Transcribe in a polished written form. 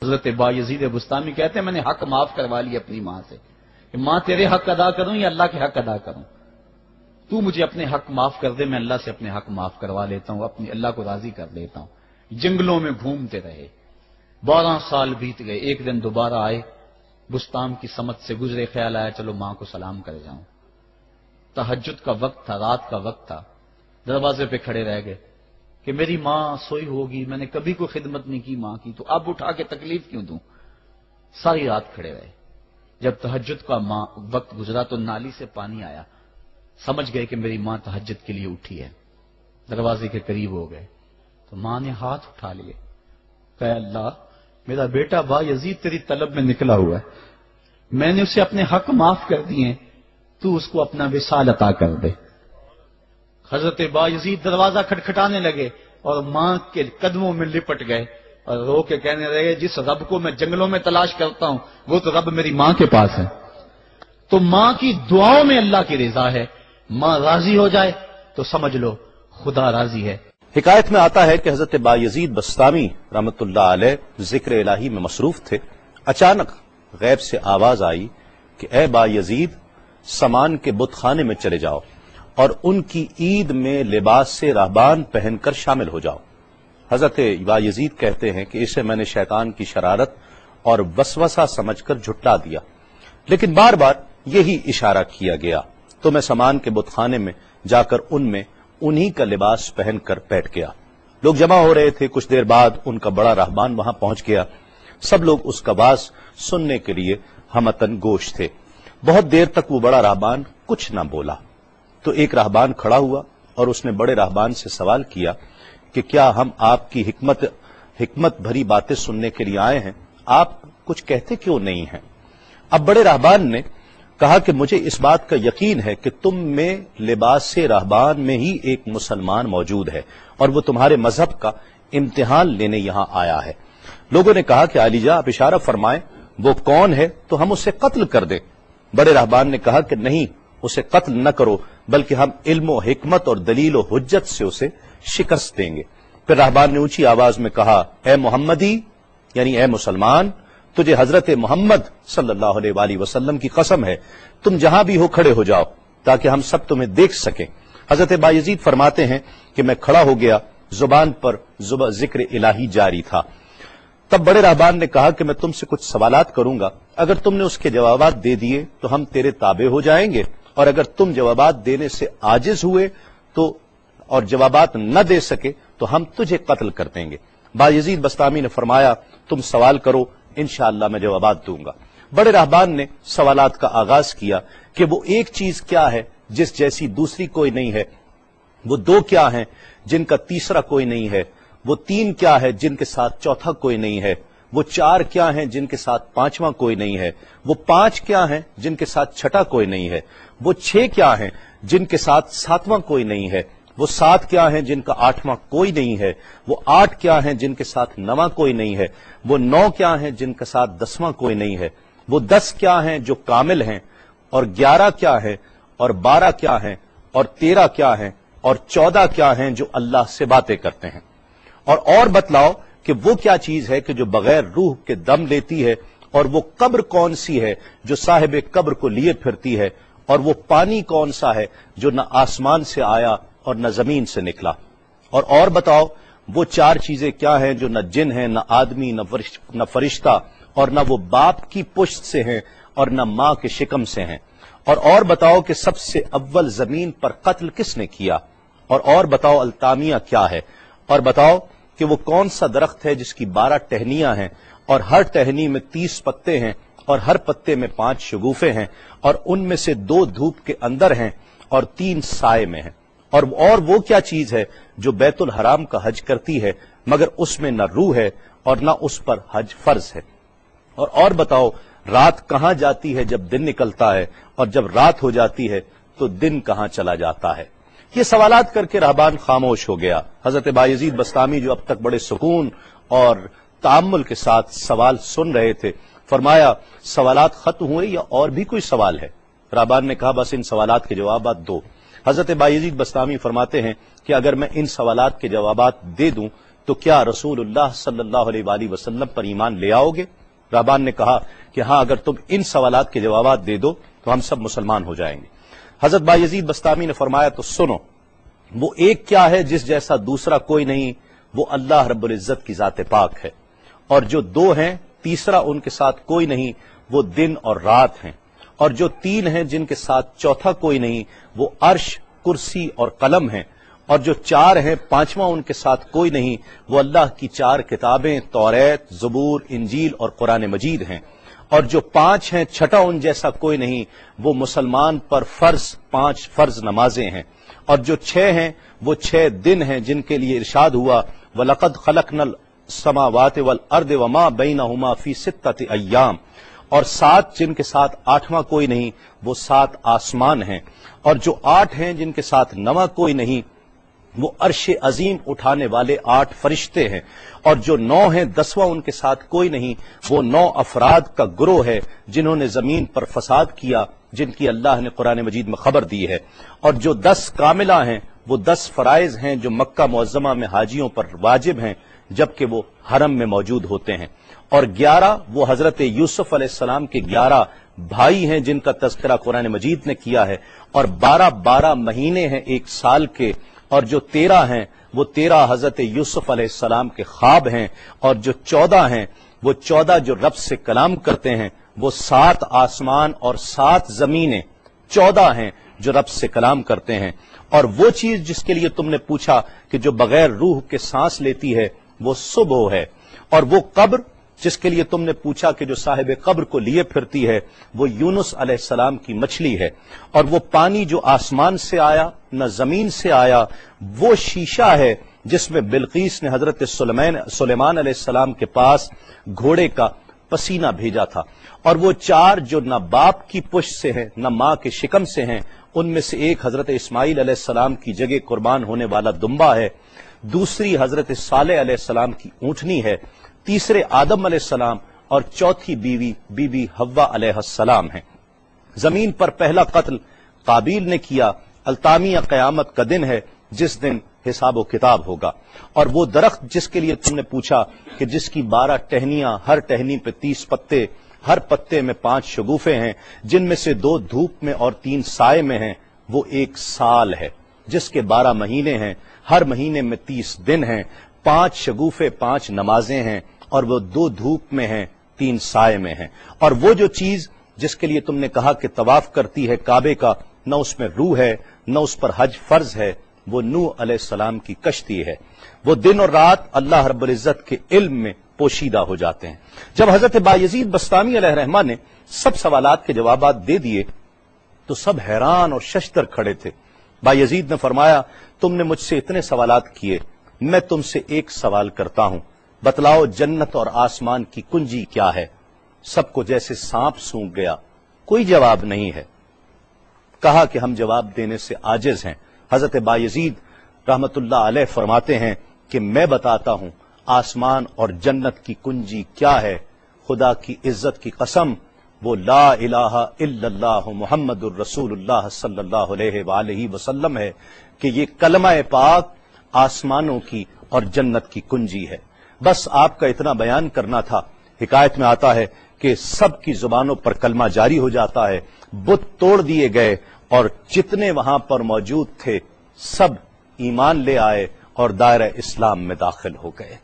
حضرت بایزید بستامی کہتے ہیں میں نے حق معاف کروا لیا اپنی ماں سے کہ ماں تیرے حق ادا کروں یا اللہ کے حق ادا کروں، تو مجھے اپنے حق معاف کر دے، میں اللہ سے اپنے حق معاف کروا لیتا ہوں، اپنی اللہ کو راضی کر لیتا ہوں۔ جنگلوں میں گھومتے رہے، 12 سال بیت گئے، ایک دن دوبارہ آئے، بستان کی سمت سے گزرے، خیال آیا چلو ماں کو سلام کر جاؤں۔ تہجد کا وقت تھا، رات کا وقت تھا، دروازے پہ کھڑے رہ گئے کہ میری ماں سوئی ہوگی، میں نے کبھی کوئی خدمت نہیں کی ماں کی، تو اب اٹھا کے تکلیف کیوں دوں؟ ساری رات کھڑے رہے۔ جب تہجد کا وقت گزرا تو نالی سے پانی آیا، سمجھ گئے کہ میری ماں تہجد کے لیے اٹھی ہے، دروازے کے قریب ہو گئے تو ماں نے ہاتھ اٹھا لیے، کہ اللہ میرا بیٹا بایزید تیری طلب میں نکلا ہوا ہے، میں نے اسے اپنے حق معاف کر دیے، تو اس کو اپنا وصال عطا کر دے۔ حضرت بایزید دروازہ کھٹکھٹانے لگے اور ماں کے قدموں میں لپٹ گئے اور رو کے کہنے لگے جس رب کو میں جنگلوں میں تلاش کرتا ہوں وہ تو رب میری ماں کے پاس ہے۔ تو ماں کی دعاؤں میں اللہ کی رضا ہے، ماں راضی ہو جائے تو سمجھ لو خدا راضی ہے۔ حکایت میں آتا ہے کہ حضرت بایزید بستامی رحمت اللہ علیہ ذکر الہی میں مصروف تھے، اچانک غیب سے آواز آئی کہ اے بایزید سامان کے بت خانے میں چلے جاؤ اور ان کی عید میں لباس سے راہبان پہن کر شامل ہو جاؤ۔ حضرت بایزید کہتے ہیں کہ اسے میں نے شیطان کی شرارت اور وسوسہ سمجھ کر جھٹلا دیا، لیکن بار بار یہی اشارہ کیا گیا تو میں سامان کے بت خانے میں جا کر ان میں انہی کا لباس پہن کر بیٹھ گیا۔ لوگ جمع ہو رہے تھے، کچھ دیر بعد ان کا بڑا راہبان وہاں پہنچ گیا، سب لوگ اس کا باز سننے کے لیے ہمتن گوش تھے۔ بہت دیر تک وہ بڑا راہبان کچھ نہ بولا تو ایک راہبان کھڑا ہوا اور اس نے بڑے راہبان سے سوال کیا کہ کیا ہم آپ کی حکمت بھری باتیں سننے کے لیے آئے ہیں، آپ کچھ کہتے کیوں نہیں ہیں؟ اب بڑے راہبان نے کہا کہ مجھے اس بات کا یقین ہے کہ تم میں لباس سے راہبان میں ہی ایک مسلمان موجود ہے اور وہ تمہارے مذہب کا امتحان لینے یہاں آیا ہے۔ لوگوں نے کہا کہ علی جاں آپ اشارہ فرمائیں، وہ کون ہے تو ہم اسے قتل کر دیں۔ بڑے راہبان نے کہا کہ نہیں، اسے قتل نہ کرو، بلکہ ہم علم و حکمت اور دلیل و حجت سے اسے شکست دیں گے۔ پھر راہبان نے اونچی آواز میں کہا اے محمدی، یعنی اے مسلمان، تجھے حضرت محمد صلی اللہ علیہ وآلہ وسلم کی قسم ہے، تم جہاں بھی ہو کھڑے ہو جاؤ تاکہ ہم سب تمہیں دیکھ سکیں۔ حضرت بایزید فرماتے ہیں کہ میں کھڑا ہو گیا، زبان پر ذکر الہی جاری تھا۔ تب بڑے راہبان نے کہا کہ میں تم سے کچھ سوالات کروں گا، اگر تم نے اس کے جوابات دے دیے تو ہم تیرے تابع ہو جائیں گے، اور اگر تم جوابات دینے سے عاجز ہوئے تو اور جوابات نہ دے سکے تو ہم تجھے قتل کر دیں گے۔ بایزید بستامی نے فرمایا تم سوال کرو، انشاءاللہ میں جوابات دوں گا۔ بڑے راہبان نے سوالات کا آغاز کیا کہ وہ ایک چیز کیا ہے جس جیسی دوسری کوئی نہیں ہے، وہ 2 کیا ہیں جن کا تیسرا کوئی نہیں ہے، وہ 3 کیا ہے جن کے ساتھ چوتھا کوئی نہیں ہے، وہ 4 کیا ہیں جن کے ساتھ 5واں کوئی نہیں ہے، وہ 5 کیا ہیں جن کے ساتھ چھٹا کوئی نہیں ہے، وہ 6 کیا ہیں جن کے ساتھ 7واں کوئی نہیں ہے، وہ 7 کیا ہیں جن کا 8واں کوئی نہیں ہے، وہ 8 کیا ہیں جن کے ساتھ 9واں کوئی نہیں ہے، وہ 9 کیا ہیں جن کے ساتھ 10واں کوئی نہیں ہے، وہ 10 کیا ہیں جو کامل ہیں، اور 11 کیا ہیں، اور 12 کیا ہیں، اور 13 کیا ہیں، اور 14 کیا ہیں جو اللہ سے باتیں کرتے ہیں۔ اور بتلاؤ کہ وہ کیا چیز ہے کہ جو بغیر روح کے دم لیتی ہے، اور وہ قبر کون سی ہے جو صاحب قبر کو لیے پھرتی ہے، اور وہ پانی کون سا ہے جو نہ آسمان سے آیا اور نہ زمین سے نکلا۔ اور بتاؤ وہ 4 چیزیں کیا ہیں جو نہ جن ہیں، نہ آدمی، نہ فرشتہ، اور نہ وہ باپ کی پشت سے ہیں اور نہ ماں کے شکم سے ہیں۔ اور بتاؤ کہ سب سے اول زمین پر قتل کس نے کیا، اور بتاؤ التامیہ کیا ہے، اور بتاؤ کہ وہ کون سا درخت ہے جس کی 12 ٹہنیاں ہیں اور ہر ٹہنی میں 30 پتے ہیں اور ہر پتے میں 5 شگوفے ہیں، اور ان میں سے 2 دھوپ کے اندر ہیں اور 3 سائے میں ہیں۔ اور وہ کیا چیز ہے جو بیت الحرام کا حج کرتی ہے مگر اس میں نہ روح ہے اور نہ اس پر حج فرض ہے۔ اور بتاؤ رات کہاں جاتی ہے جب دن نکلتا ہے، اور جب رات ہو جاتی ہے تو دن کہاں چلا جاتا ہے۔ یہ سوالات کر کے راہبان خاموش ہو گیا۔ حضرت بایزید بستامی جو اب تک بڑے سکون اور تأمل کے ساتھ سوال سن رہے تھے، فرمایا سوالات ختم ہوئے یا اور بھی کوئی سوال ہے؟ راہبان نے کہا بس ان سوالات کے جوابات دو۔ حضرت بایزید بستامی فرماتے ہیں کہ اگر میں ان سوالات کے جوابات دے دوں تو کیا رسول اللہ صلی اللہ علیہ وآلہ وسلم پر ایمان لے آؤ گے؟ رہبان نے کہا کہ ہاں، اگر تم ان سوالات کے جوابات دے دو تو ہم سب مسلمان ہو جائیں گے۔ حضرت بایزید بسطامی نے فرمایا تو سنو، وہ ایک کیا ہے جس جیسا دوسرا کوئی نہیں، وہ اللہ رب العزت کی ذات پاک ہے، اور جو دو ہیں تیسرا ان کے ساتھ کوئی نہیں، وہ دن اور رات ہیں، اور جو تین ہیں جن کے ساتھ چوتھا کوئی نہیں، وہ عرش، کرسی اور قلم ہیں، اور جو چار ہیں پانچواں ان کے ساتھ کوئی نہیں، وہ اللہ کی چار کتابیں توریت، زبور، انجیل اور قرآن مجید ہیں، اور جو پانچ ہیں چھٹا ان جیسا کوئی نہیں، وہ مسلمان پر پانچ فرض نمازیں ہیں، اور جو چھ ہیں وہ 6 دن ہیں جن کے لیے ارشاد ہوا وَلَقَدْ خَلَقْنَا السَّمَاوَاتِ وَالْأَرْضِ وَمَا بَيْنَهُمَا فِي 6 أَيَّامٍ، اور 7 جن کے ساتھ 8واں کوئی نہیں، وہ 7 آسمان ہیں، اور جو 8 ہیں جن کے ساتھ 9واں کوئی نہیں، وہ عرش عظیم اٹھانے والے 8 فرشتے ہیں، اور جو 9 ہیں 10واں ان کے ساتھ کوئی نہیں، وہ 9 افراد کا گروہ ہے جنہوں نے زمین پر فساد کیا، جن کی اللہ نے قرآن مجید میں خبر دی ہے، اور جو 10 کاملہ ہیں وہ 10 فرائض ہیں جو مکہ معظمہ میں حاجیوں پر واجب ہیں جبکہ وہ حرم میں موجود ہوتے ہیں، اور 11 وہ حضرت یوسف علیہ السلام کے 11 بھائی ہیں جن کا تذکرہ قرآن مجید نے کیا ہے، اور 12 مہینے ہیں 1 سال کے، اور جو 13 ہیں وہ 13 حضرت یوسف علیہ السلام کے خواب ہیں، اور جو 14 ہیں وہ 14 جو رب سے کلام کرتے ہیں، وہ 7 آسمان اور 7 زمینیں 14 ہیں جو رب سے کلام کرتے ہیں، اور وہ چیز جس کے لیے تم نے پوچھا کہ جو بغیر روح کے سانس لیتی ہے وہ صبح ہے، اور وہ قبر جس کے لیے تم نے پوچھا کہ جو صاحب قبر کو لیے پھرتی ہے وہ یونس علیہ السلام کی مچھلی ہے، اور وہ پانی جو آسمان سے آیا نہ زمین سے آیا وہ شیشہ ہے جس میں بلقیس نے حضرت سلیمان علیہ السلام کے پاس گھوڑے کا پسینہ بھیجا تھا، اور وہ 4 جو نہ باپ کی پشت سے ہیں نہ ماں کے شکم سے ہیں، ان میں سے ایک حضرت اسماعیل علیہ السلام کی جگہ قربان ہونے والا دمبا ہے، دوسری حضرت صالح علیہ السلام کی اونٹنی ہے، تیسرے آدم علیہ السلام، اور چوتھی بیوی بی بی حوا علیہ السلام ہے۔ زمین پر پہلا قتل قابیل نے کیا، التامیہ قیامت کا دن ہے جس دن حساب و کتاب ہوگا، اور وہ درخت جس کے لیے تم نے پوچھا کہ جس کی 12 ٹہنیاں، ہر ٹہنی پہ 30 پتے، ہر پتے میں 5 شگوفے ہیں، جن میں سے 2 دھوپ میں اور 3 سائے میں ہیں، وہ 1 سال ہے جس کے 12 مہینے ہیں، ہر مہینے میں 30 دن ہیں، 5 شگوفے 5 نمازیں ہیں، اور وہ 2 دھوپ میں ہیں 3 سائے میں ہیں، اور وہ جو چیز جس کے لیے تم نے کہا کہ طواف کرتی ہے کعبے کا، نہ اس میں روح ہے نہ اس پر حج فرض ہے، وہ نوح علیہ السلام کی کشتی ہے، وہ دن اور رات اللہ رب العزت کے علم میں پوشیدہ ہو جاتے ہیں۔ جب حضرت بایزید بسطامی علیہ الرحمہ نے سب سوالات کے جوابات دے دیے تو سب حیران اور ششدر کھڑے تھے۔ بایزید نے فرمایا تم نے مجھ سے اتنے سوالات کیے، میں تم سے ایک سوال کرتا ہوں، بتلاؤ جنت اور آسمان کی کنجی کیا ہے؟ سب کو جیسے سانپ سونگھ گیا، کوئی جواب نہیں ہے۔ کہا کہ ہم جواب دینے سے عاجز ہیں۔ حضرت بایزید رحمت اللہ علیہ فرماتے ہیں کہ میں بتاتا ہوں آسمان اور جنت کی کنجی کیا ہے، خدا کی عزت کی قسم وہ لا الہ الا اللہ محمد الرسول اللہ صلی اللہ علیہ وآلہ وسلم ہے کہ یہ کلمہ پاک آسمانوں کی اور جنت کی کنجی ہے۔ بس آپ کا اتنا بیان کرنا تھا۔ حکایت میں آتا ہے کہ سب کی زبانوں پر کلمہ جاری ہو جاتا ہے، بت توڑ دیے گئے، اور جتنے وہاں پر موجود تھے سب ایمان لے آئے اور دائرہ اسلام میں داخل ہو گئے۔